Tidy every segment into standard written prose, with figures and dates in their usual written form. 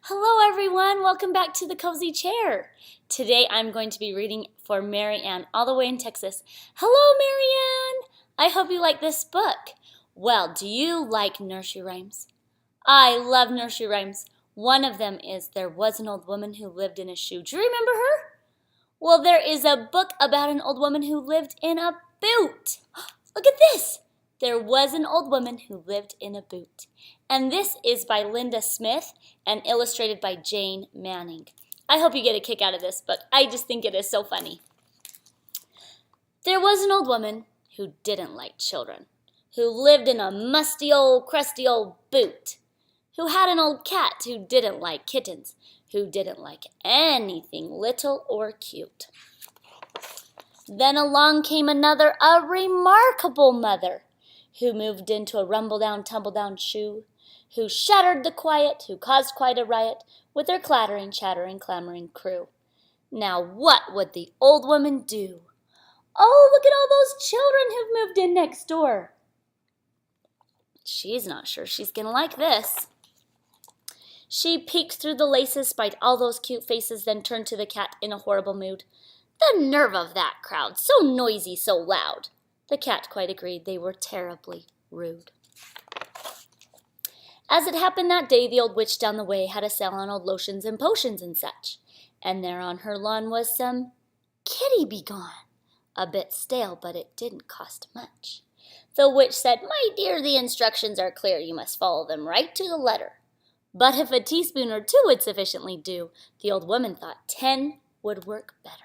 Hello everyone, welcome back to the Cozy Chair. Today I'm going to be reading for Mary Ann all the way in Texas. Hello Mary Ann! I hope you like this book. Well, do you like nursery rhymes? I love nursery rhymes. One of them is There Was an Old Woman Who Lived in a Shoe. Do you remember her? Well, there is a book about an old woman who lived in a boot. Look at this! There was an old woman who lived in a boot. And this is by Linda Smith and illustrated by Jane Manning. I hope you get a kick out of this book. I just think it is so funny. There was an old woman who didn't like children, who lived in a musty old, crusty old boot, who had an old cat who didn't like kittens, who didn't like anything little or cute. Then along came another, a remarkable mother, who moved into a rumble-down, tumble-down shoe, who shattered the quiet, who caused quite a riot, with her clattering, chattering, clamoring crew. Now what would the old woman do? Oh, look at all those children who've moved in next door. She's not sure she's gonna like this. She peeked through the laces, spied all those cute faces, then turned to the cat in a horrible mood. The nerve of that crowd, so noisy, so loud. The cat quite agreed they were terribly rude. As it happened that day, the old witch down the way had a sale on old lotions and potions and such. And there on her lawn was some Kitty Be Gone. A bit stale, but it didn't cost much. The witch said, "My dear, the instructions are clear. You must follow them right to the letter." But if a teaspoon or two would sufficiently do, the old woman thought 10 would work better.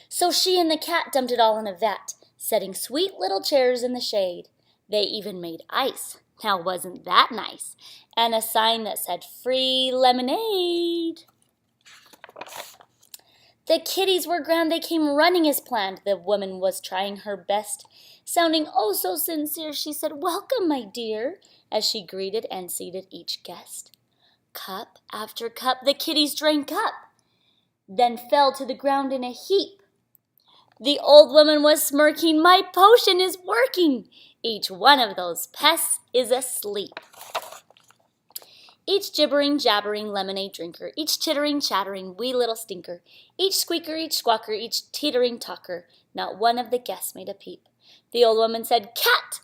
So she and the cat dumped it all in a vat, setting sweet little chairs in the shade. They even made ice. Now wasn't that nice? And a sign that said free lemonade. The kitties were grand. They came running as planned. The woman was trying her best. Sounding oh so sincere, she said, "Welcome, my dear," as she greeted and seated each guest. Cup after cup the kitties drank up, then fell to the ground in a heap. The old woman was smirking. "My potion is working. Each one of those pests is asleep." Each gibbering, jabbering lemonade drinker, each chittering, chattering, wee little stinker, each squeaker, each squawker, each teetering talker, not one of the guests made a peep. The old woman said, "Cat,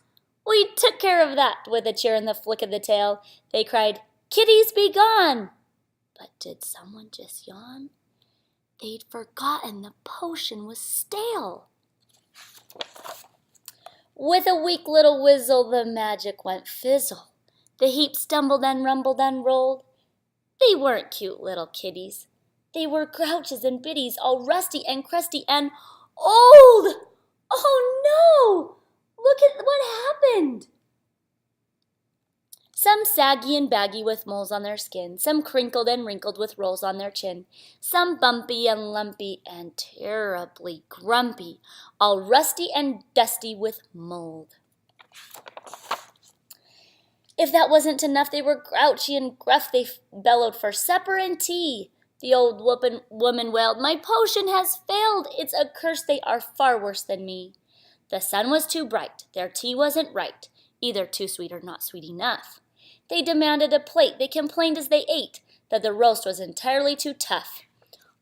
we took care of that." With a cheer and the flick of the tail, they cried, "Kitties be gone!" But did someone just yawn? They'd forgotten the potion was stale. With a weak little whizzle, the magic went fizzle. The heap stumbled and rumbled and rolled. They weren't cute little kitties. They were grouches and biddies, all rusty and crusty and old. Oh no! Look at what happened. Some saggy and baggy with moles on their skin, some crinkled and wrinkled with rolls on their chin, some bumpy and lumpy and terribly grumpy, all rusty and dusty with mold. If that wasn't enough, they were grouchy and gruff. They bellowed for supper and tea. The old woman wailed, "My potion has failed. It's a curse. They are far worse than me." The sun was too bright. Their tea wasn't right, either too sweet or not sweet enough. They demanded a plate. They complained as they ate that the roast was entirely too tough.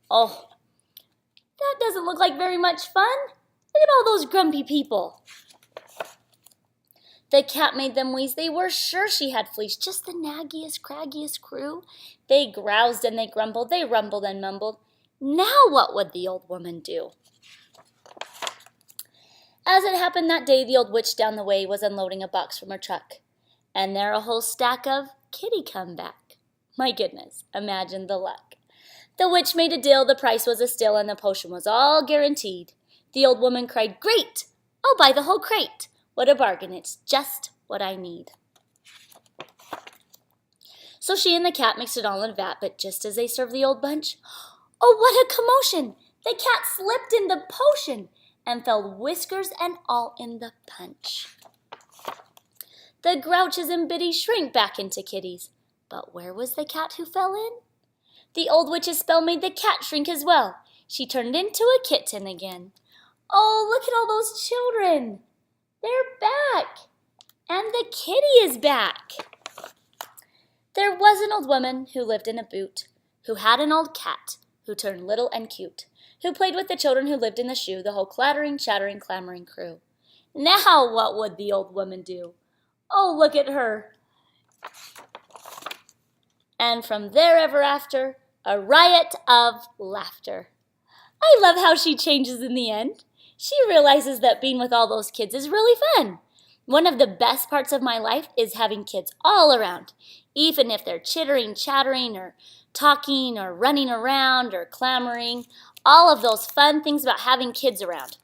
Oh, that doesn't look like very much fun. Look at all those grumpy people. The cat made them wheeze. They were sure she had fleas, just the naggiest, craggiest crew. They groused and they grumbled. They rumbled and mumbled. Now what would the old woman do? As it happened that day, the old witch down the way was unloading a box from her truck. And there a whole stack of kitty come back. My goodness, imagine the luck. The witch made a deal, the price was a still, and the potion was all guaranteed. The old woman cried, "Great! I'll buy the whole crate. What a bargain, it's just what I need." So she and the cat mixed it all in a vat, but just as they served the old bunch, oh, what a commotion! The cat slipped in the potion and fell whiskers and all in the punch. The grouches and biddies shrank back into kitties. But where was the cat who fell in? The old witch's spell made the cat shrink as well. She turned into a kitten again. Oh, look at all those children. They're back. And the kitty is back. There was an old woman who lived in a boot, who had an old cat, who turned little and cute, who played with the children who lived in the shoe, the whole clattering, chattering, clamoring crew. Now what would the old woman do? Oh, look at her. And from there ever after, a riot of laughter. I love how she changes in the end. She realizes that being with all those kids is really fun. One of the best parts of my life is having kids all around, even if they're chittering, chattering, or talking, or running around, or clamoring. All of those fun things about having kids around.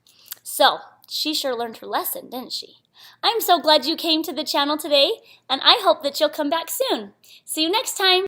So, she sure learned her lesson, didn't she? I'm so glad you came to the channel today, and I hope that you'll come back soon. See you next time.